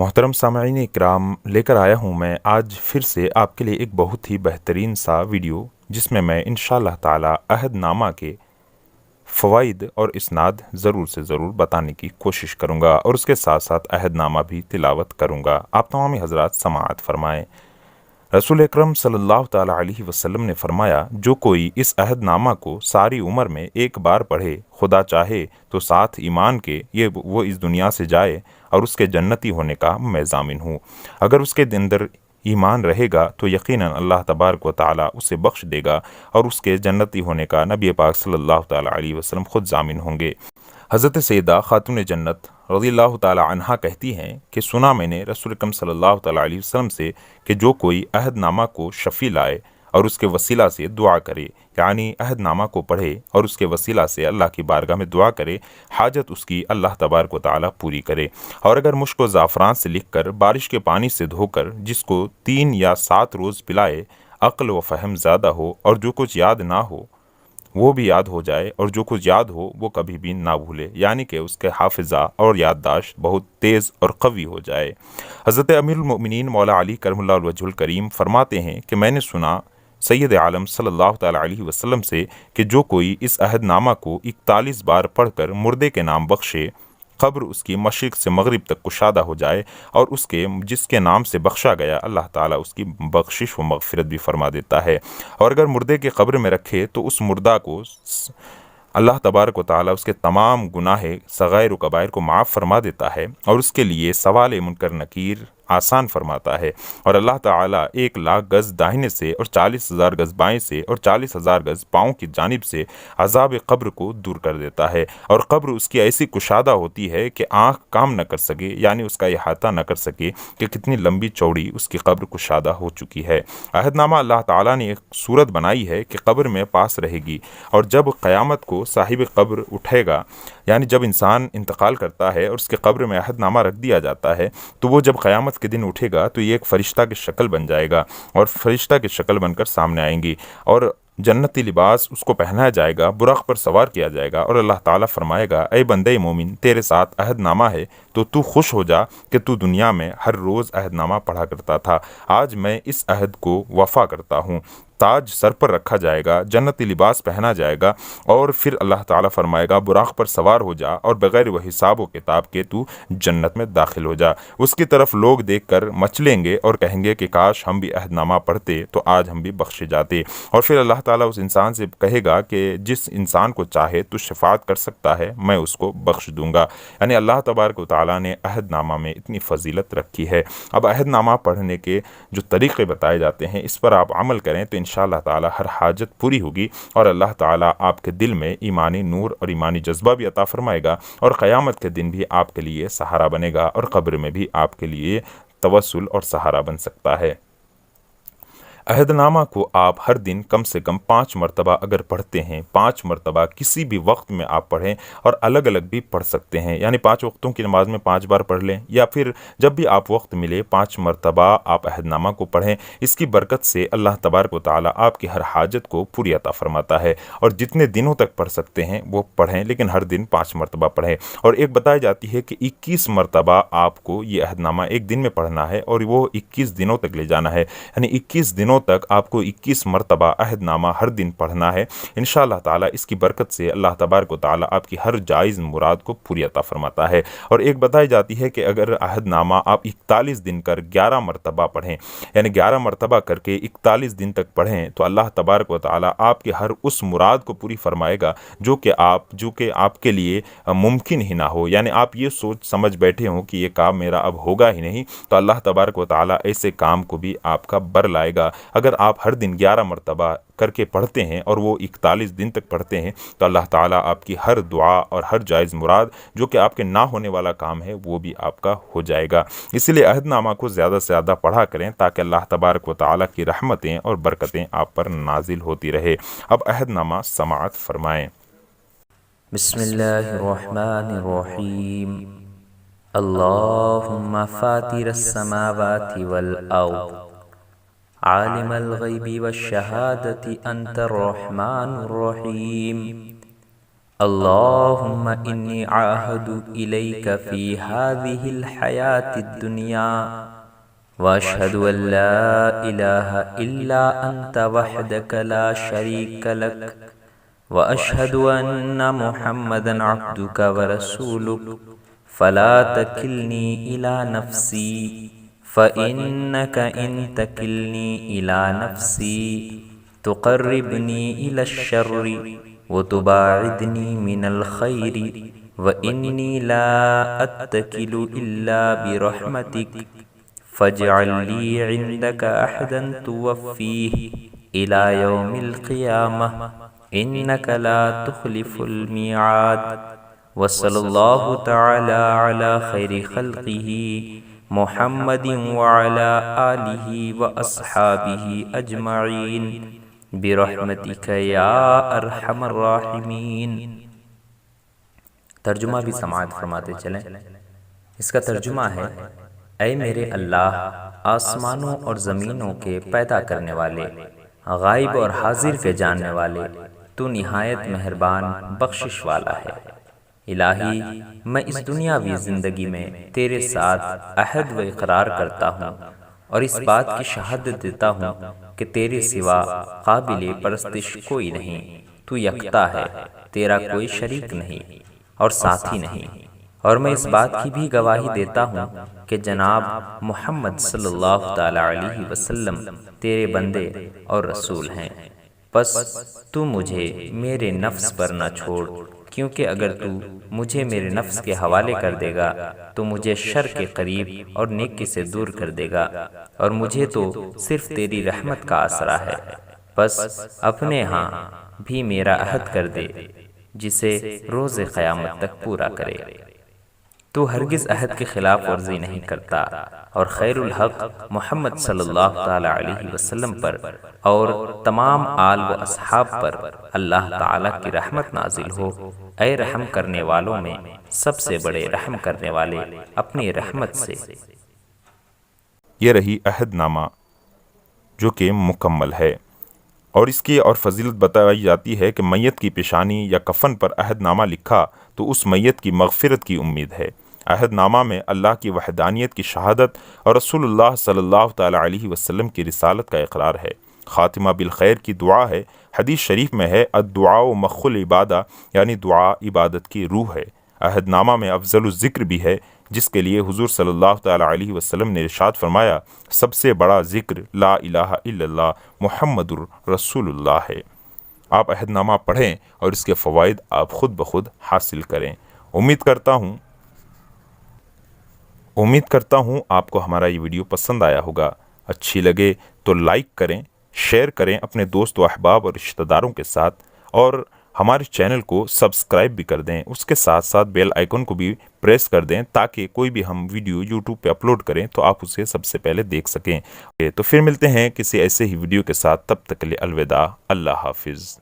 محترم سامعین اکرام، لے کر آیا ہوں میں آج پھر سے آپ کے لیے ایک بہت ہی بہترین سا ویڈیو، جس میں انشاءاللہ تعالی عہد نامہ کے فوائد اور اسناد ضرور سے ضرور بتانے کی کوشش کروں گا، اور اس کے ساتھ ساتھ عہد نامہ بھی تلاوت کروں گا۔ آپ تمام حضرات سماعت فرمائیں۔ رسول اکرم صلی اللہ تعالی علیہ وسلم نے فرمایا، جو کوئی اس عہد نامہ کو ساری عمر میں ایک بار پڑھے، خدا چاہے تو ساتھ ایمان کے وہ اس دنیا سے جائے اور اس کے جنتی ہونے کا میں ضامن ہوں۔ اگر اس کے اندر ایمان رہے گا تو یقیناً اللہ تبارک و تعالی اسے بخش دے گا، اور اس کے جنتی ہونے کا نبی پاک صلی اللہ تعالی علیہ وسلم خود ضامن ہوں گے۔ حضرت سیدہ خاتون جنت رضی اللہ تعالی عنہا کہتی ہیں کہ سنا میں نے رسول اکرم صلی اللہ تعالی علیہ وسلم سے کہ جو کوئی عہد نامہ کو شفیع لائے اور اس کے وسیلہ سے دعا کرے، یعنی عہد نامہ کو پڑھے اور اس کے وسیلہ سے اللہ کی بارگاہ میں دعا کرے، حاجت اس کی اللہ تبارک و تعالی پوری کرے۔ اور اگر مشک و زعفران سے لکھ کر بارش کے پانی سے دھو کر جس کو 3 یا 7 روز پلائے، عقل و فہم زیادہ ہو اور جو کچھ یاد نہ ہو وہ بھی یاد ہو جائے، اور جو کچھ یاد ہو وہ کبھی بھی نہ بھولے، یعنی کہ اس کے حافظہ اور یادداشت بہت تیز اور قوی ہو جائے۔ حضرت امیر المؤمنین مولا علی کرم اللہ الوجہ الکریم فرماتے ہیں کہ میں نے سنا سید عالم صلی اللہ تعالی علیہ وسلم سے کہ جو کوئی اس عہد نامہ کو 41 بار پڑھ کر مردے کے نام بخشے، قبر اس کی مشرق سے مغرب تک کشادہ ہو جائے، اور اس کے جس کے نام سے بخشا گیا اللہ تعالیٰ اس کی بخشش و مغفرت بھی فرما دیتا ہے۔ اور اگر مردے کے قبر میں رکھے تو اس مردہ کو اللہ تبارک و تعالیٰ اس کے تمام گناہ صغائر و کبائر کو معاف فرما دیتا ہے، اور اس کے لیے سوال منکر نکیر آسان فرماتا ہے، اور اللہ تعالیٰ 1,00,000 گز داہنے سے اور 40,000 گز بائیں سے اور 40,000 گز پاؤں کی جانب سے عذاب قبر کو دور کر دیتا ہے، اور قبر اس کی ایسی کشادہ ہوتی ہے کہ آنکھ کام نہ کر سکے، یعنی اس کا احاطہ نہ کر سکے کہ کتنی لمبی چوڑی اس کی قبر کشادہ ہو چکی ہے۔ عہد نامہ اللہ تعالیٰ نے ایک صورت بنائی ہے کہ قبر میں پاس رہے گی، اور جب قیامت کو صاحب قبر اٹھے گا، یعنی جب انسان انتقال کرتا ہے اور اس کے قبر میں عہد نامہ رکھ دیا جاتا ہے، تو وہ جب قیامت کے دن اٹھے گا تو یہ ایک فرشتہ کی شکل بن جائے گا، اور فرشتہ کی شکل بن کر سامنے آئیں گی، اور جنتی لباس اس کو پہنایا جائے گا، براق پر سوار کیا جائے گا، اور اللہ تعالیٰ فرمائے گا، اے بندے مومن، تیرے ساتھ عہد نامہ ہے تو خوش ہو جا کہ تو دنیا میں ہر روز عہد نامہ پڑھا کرتا تھا، آج میں اس عہد کو وفا کرتا ہوں۔ تاج سر پر رکھا جائے گا، جنتی لباس پہنا جائے گا، اور پھر اللہ تعالیٰ فرمائے گا، براق پر سوار ہو جا اور بغیر وہ حساب و کتاب کے تو جنت میں داخل ہو جا۔ اس کی طرف لوگ دیکھ کر مچلیں گے اور کہیں گے کہ کاش ہم بھی عہد نامہ پڑھتے تو آج ہم بھی بخشے جاتے۔ اور پھر اللہ تعالیٰ اس انسان سے کہے گا کہ جس انسان کو چاہے تو شفاعت کر سکتا ہے، میں اس کو بخش دوں گا۔ یعنی اللہ تبارک و تعالیٰ نے عہد نامہ میں اتنی فضیلت رکھی ہے۔ اب عہد نامہ پڑھنے کے جو طریقے بتائے جاتے ہیں، اس پر آپ عمل کریں تو انشاءاللہ تعالیٰ ہر حاجت پوری ہوگی، اور اللہ تعالیٰ آپ کے دل میں ایمانی نور اور ایمانی جذبہ بھی عطا فرمائے گا، اور قیامت کے دن بھی آپ کے لیے سہارا بنے گا، اور قبر میں بھی آپ کے لیے توسل اور سہارا بن سکتا ہے۔ عہد نامہ کو آپ ہر دن کم سے کم 5 مرتبہ اگر پڑھتے ہیں، 5 مرتبہ کسی بھی وقت میں آپ پڑھیں، اور الگ الگ بھی پڑھ سکتے ہیں، یعنی 5 وقتوں کی نماز میں 5 بار پڑھ لیں، یا پھر جب بھی آپ وقت ملے 5 مرتبہ آپ عہد نامہ کو پڑھیں۔ اس کی برکت سے اللہ تبارک و تعالیٰ آپ کی ہر حاجت کو پوری عطا فرماتا ہے، اور جتنے دنوں تک پڑھ سکتے ہیں وہ پڑھیں، لیکن ہر دن 5 مرتبہ پڑھیں۔ اور ایک بتائی جاتی ہے کہ 21 مرتبہ آپ کو یہ عہد نامہ ایک دن میں پڑھنا ہے، اور وہ 21 دنوں تک لے جانا ہے، یعنی 21 دنوں تک آپ کو 21 مرتبہ عہد نامہ ہر دن پڑھنا ہے۔ انشاءاللہ تعالیٰ اس کی برکت سے اللہ تبارک و تعالیٰ آپ کی ہر جائز مراد کو پوری عطا فرماتا ہے۔ اور ایک بتائی جاتی ہے کہ اگر عہد نامہ آپ 41 دن کر 11 مرتبہ پڑھیں، یعنی 11 مرتبہ کر کے 41 دن تک پڑھیں، تو اللہ تبارک و تعالیٰ آپ کی ہر اس مراد کو پوری فرمائے گا جو کہ آپ کے لیے ممکن ہی نہ ہو، یعنی آپ یہ سوچ سمجھ بیٹھے ہوں کہ یہ کام میرا اب ہوگا ہی نہیں، تو اللہ تبارک و تعالیٰ ایسے کام کو بھی آپ کا بر لائے گا۔ اگر آپ ہر دن 11 مرتبہ کر کے پڑھتے ہیں اور وہ 41 دن تک پڑھتے ہیں، تو اللہ تعالیٰ آپ کی ہر دعا اور ہر جائز مراد جو کہ آپ کے نہ ہونے والا کام ہے وہ بھی آپ کا ہو جائے گا۔ اس لیے عہد نامہ کو زیادہ سے زیادہ پڑھا کریں تاکہ اللہ تبارک و تعالیٰ کی رحمتیں اور برکتیں آپ پر نازل ہوتی رہے۔ اب عہد نامہ سماعت فرمائیں۔ بسم اللہ الرحمن الرحیم۔ اللہم فاطر السماوات والارض عالم الغیب والشہادة انت الرحمن الرحیم۔ اللهم إني عاهد إليك في هذه الحياة الدنيا وأشهد أن لا إله إلا أنت وحدك لا شريك لك وأشهد أن محمدا عبدك ورسولك فلا تكلني إلى نفسي فإنك إن تكلني إلى نفسي تقربني إلى الشر وتباعدني من الخير وإني لا أتكل إلا برحمتك فاجعل لي عندك أحدا توفيه إلى يوم القيامة إنك لا تخلف الميعاد وصلى الله تعالى على خير خلقه محمد وعلى آله وأصحابه أجمعين برحمتك یا ارحم الراحمین۔ ترجمہ بھی سماعت فرماتے چلیں۔ اس کا ترجمہ ہے، اے میرے اللہ، آسمانوں اور زمینوں کے پیدا کرنے والے، غائب اور حاضر کے جاننے والے، تو نہایت مہربان بخشش والا ہے۔ الہی، میں اس دنیاوی زندگی میں تیرے ساتھ عہد و اقرار کرتا ہوں اور اس بات کی شہادت دیتا ہوں کہ تیرے سوا قابل پرستش کوئی نہیں، تو یکتا ہے، تیرا کوئی شریک نہیں اور ساتھی نہیں، اور میں اس بات کی بھی گواہی دیتا ہوں کہ جناب محمد صلی اللہ تعالیٰ علیہ وسلم تیرے بندے اور رسول ہیں۔ پس تو مجھے میرے نفس پر نہ چھوڑ، کیونکہ اگر تو مجھے میرے نفس کے حوالے کر دے گا تو مجھے شر کے قریب اور نیکی سے دور کر دے گا، اور مجھے تو صرف تیری رحمت کا آسرا ہے۔ بس اپنے ہاں بھی میرا عہد کر دے جسے روز قیامت تک پورا کرے۔ تو ہرگز عہد کی خلاف ورزی نہیں کرتا، اور خیر الحق محمد صلی اللہ تعالیٰ علیہ وسلم پر اور تمام آل و اصحاب پر اللہ تعالیٰ کی رحمت نازل ہو۔ اے رحم کرنے والوں میں سب سے بڑے رحم کرنے والے، اپنی رحمت سے۔ یہ رہی عہد نامہ جو کہ مکمل ہے، اور اس کی اور فضیلت بتائی جاتی ہے کہ میت کی پیشانی یا کفن پر عہد نامہ لکھا تو اس میت کی مغفرت کی امید ہے۔ عہد نامہ میں اللہ کی وحدانیت کی شہادت اور رسول اللہ صلی اللہ تعالیٰ علیہ وسلم کی رسالت کا اقرار ہے۔ خاتمہ بالخیر کی دعا ہے۔ حدیث شریف میں ہے، الدعاء مخ العبادہ، یعنی دعا عبادت کی روح ہے۔ عہد نامہ میں افضل الذکر بھی ہے، جس کے لیے حضور صلی اللہ تعالیٰ علیہ وسلم نے ارشاد فرمایا، سب سے بڑا ذکر لا الہ الا اللہ محمد رسول اللہ ہے۔ آپ عہد نامہ پڑھیں اور اس کے فوائد آپ خود بخود حاصل کریں۔ امید کرتا ہوں آپ کو ہمارا یہ ویڈیو پسند آیا ہوگا۔ اچھی لگے تو لائک کریں، شیئر کریں اپنے دوست و احباب اور رشتہ داروں کے ساتھ، اور ہمارے چینل کو سبسکرائب بھی کر دیں۔ اس کے ساتھ ساتھ بیل آئیکن کو بھی پریس کر دیں تاکہ کوئی بھی ہم ویڈیو یوٹیوب پہ اپلوڈ کریں تو آپ اسے سب سے پہلے دیکھ سکیں۔ تو پھر ملتے ہیں کسی ایسے ہی ویڈیو کے ساتھ، تب تک کے لیے الوداع، اللہ حافظ۔